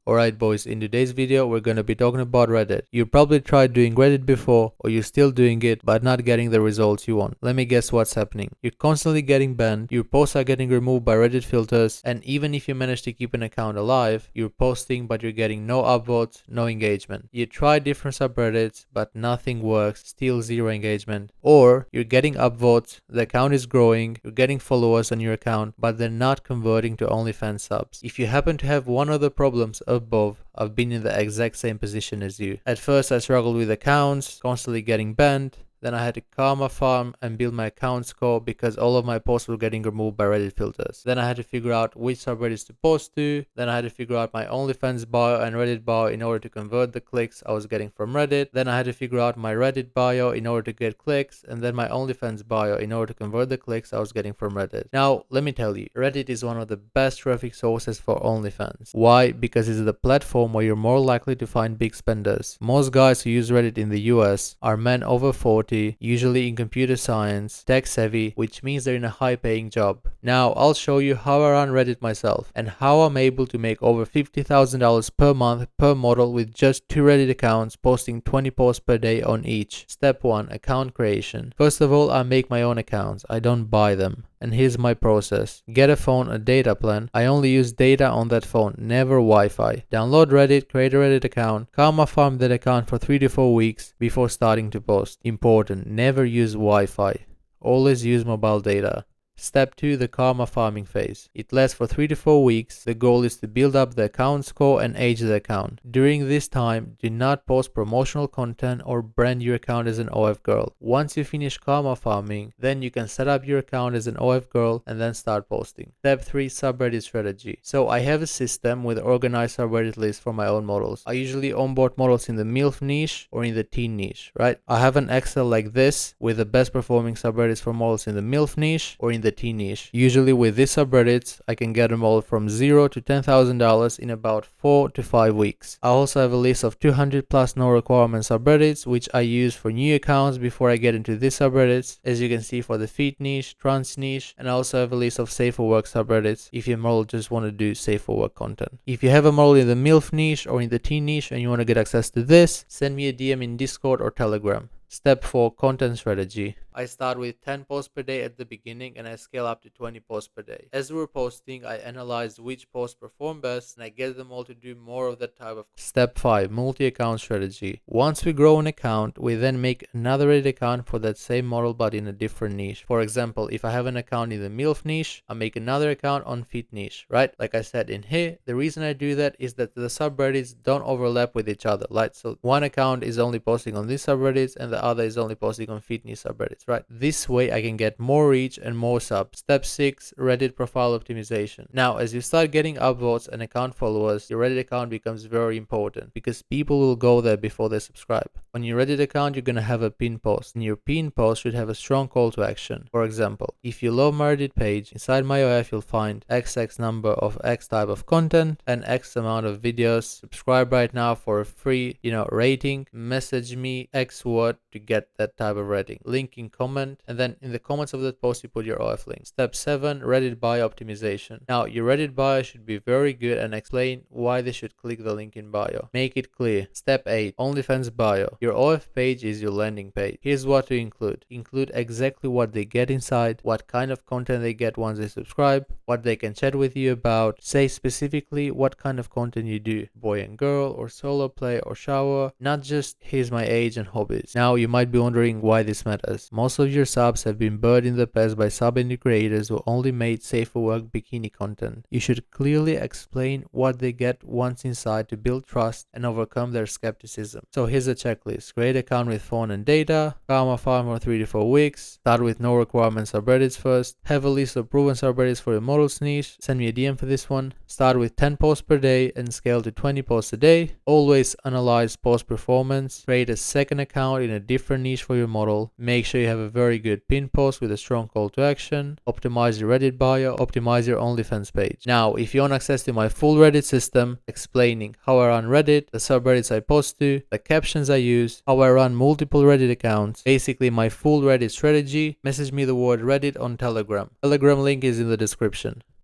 Alright boys, in today's video we're gonna be talking about Reddit. You probably tried doing Reddit before, or you're still doing it but not getting the results you want. Let me guess what's happening. You're constantly getting banned, your posts are getting removed by Reddit filters, and even if you manage to keep an account alive, you're posting but you're getting no upvotes, no engagement. You try different subreddits but nothing works, still zero engagement. Or you're getting upvotes, the account is growing, you're getting followers on your account, but they're not converting to OnlyFans subs. If you happen to have one of the problems above, I've been in the exact same position as you. At first I struggled with accounts, constantly getting banned. Then I had to karma farm and build my account score because all of my posts were getting removed by Reddit filters. Then I had to figure out which subreddits to post to. Then I had to figure out my OnlyFans bio and Reddit bio in order to convert the clicks I was getting from Reddit. Then I had to figure out my Reddit bio in order to get clicks, and then my OnlyFans bio in order to convert the clicks I was getting from Reddit. Now, let me tell you, Reddit is one of the best traffic sources for OnlyFans. Why? Because it's the platform where you're more likely to find big spenders. Most guys who use Reddit in the US are men over 40, usually in computer science, tech savvy, which means they're in a high paying job. Now I'll show you how I run Reddit myself and how I'm able to make over $50,000 per month per model with just 2 Reddit accounts, posting 20 posts per day on each. Step 1. Account creation. First of all, I make my own accounts. I don't buy them. And here's my process. Get a phone, a data plan. I only use data on that phone, never Wi-Fi. Download Reddit, create a Reddit account, karma farm that account for 3 to 4 weeks before starting to post. Important, never use Wi-Fi. Always use mobile data. Step 2. The karma farming phase. It lasts for 3 to 4 weeks. The goal is to build up the account score and age the account. During this time, do not post promotional content or brand your account as an OF girl. Once you finish karma farming, then you can set up your account as an OF girl and then start posting. Step 3. Subreddit strategy. So I have a system with organized subreddit lists for my own models. I usually onboard models in the MILF niche or in the teen niche, right? I have an Excel like this with the best performing subreddits for models in the MILF niche or in the teen niche. Usually with these subreddits, I can get them all from $0 to $10,000 in about 4 to 5 weeks. I also have a list of 200 plus no requirement subreddits, which I use for new accounts before I get into these subreddits, as you can see for the feet niche, trans niche, and I also have a list of safe for work subreddits if your model just want to do safe for work content. If you have a model in the MILF niche or in the teen niche and you want to get access to this, send me a DM in Discord or Telegram. Step 4. Content strategy. I start with 10 posts per day at the beginning and I scale up to 20 posts per day. As we're posting, I analyze which posts perform best and I get them all to do more of that type of. Step 5. Multi-account strategy. Once we grow an account, we then make another Reddit account for that same model but in a different niche. For example, if I have an account in the MILF niche, I make another account on feet niche, right? Like I said in here, the reason I do that is that the subreddits don't overlap with each other, right? So one account is only posting on these subreddits and the other is only posting on feet niche subreddits, right? This way I can get more reach and more subs. Step 6. Reddit profile optimization. Now, as you start getting upvotes and account followers, your Reddit account becomes very important because people will go there before they subscribe. On your Reddit account, you're gonna have a pinned post, and your pinned post should have a strong call to action. For example, if you love my Reddit page, inside my OF you'll find XX number of X type of content and X amount of videos. Subscribe right now for a free, rating. Message me X word to get that type of rating. Link in comment, and then in the comments of that post you put your OF link. Step 7. Reddit bio optimization. Now your Reddit bio should be very good and explain why they should click the link in bio. Make it clear. Step 8. OnlyFans bio. Your OF page is your landing page. Here's what to include. Include exactly what they get inside, what kind of content they get once they subscribe, what they can chat with you about. Say specifically what kind of content you do, boy and girl or solo play or shower, not just here's my age and hobbies. Now you might be wondering why this matters. Most of your subs have been burned in the past by sub-indie creators who only made safe for work bikini content. You should clearly explain what they get once inside to build trust and overcome their skepticism. So here's a checklist. Create an account with phone and data, karma farm for 3 to 4 weeks, start with no requirement subreddits first, have a list of proven subreddits for your models niche, send me a DM for this one, start with 10 posts per day and scale to 20 posts a day, always analyze post performance, create a second account in a different niche for your model, make sure you have a very good pin post with a strong call to action, optimize your Reddit bio, optimize your OnlyFans page. Now, if you want access to my full Reddit system, explaining how I run Reddit, the subreddits I post to, the captions I use, how I run multiple Reddit accounts, basically my full Reddit strategy, message me the word Reddit on Telegram. Telegram link is in the description.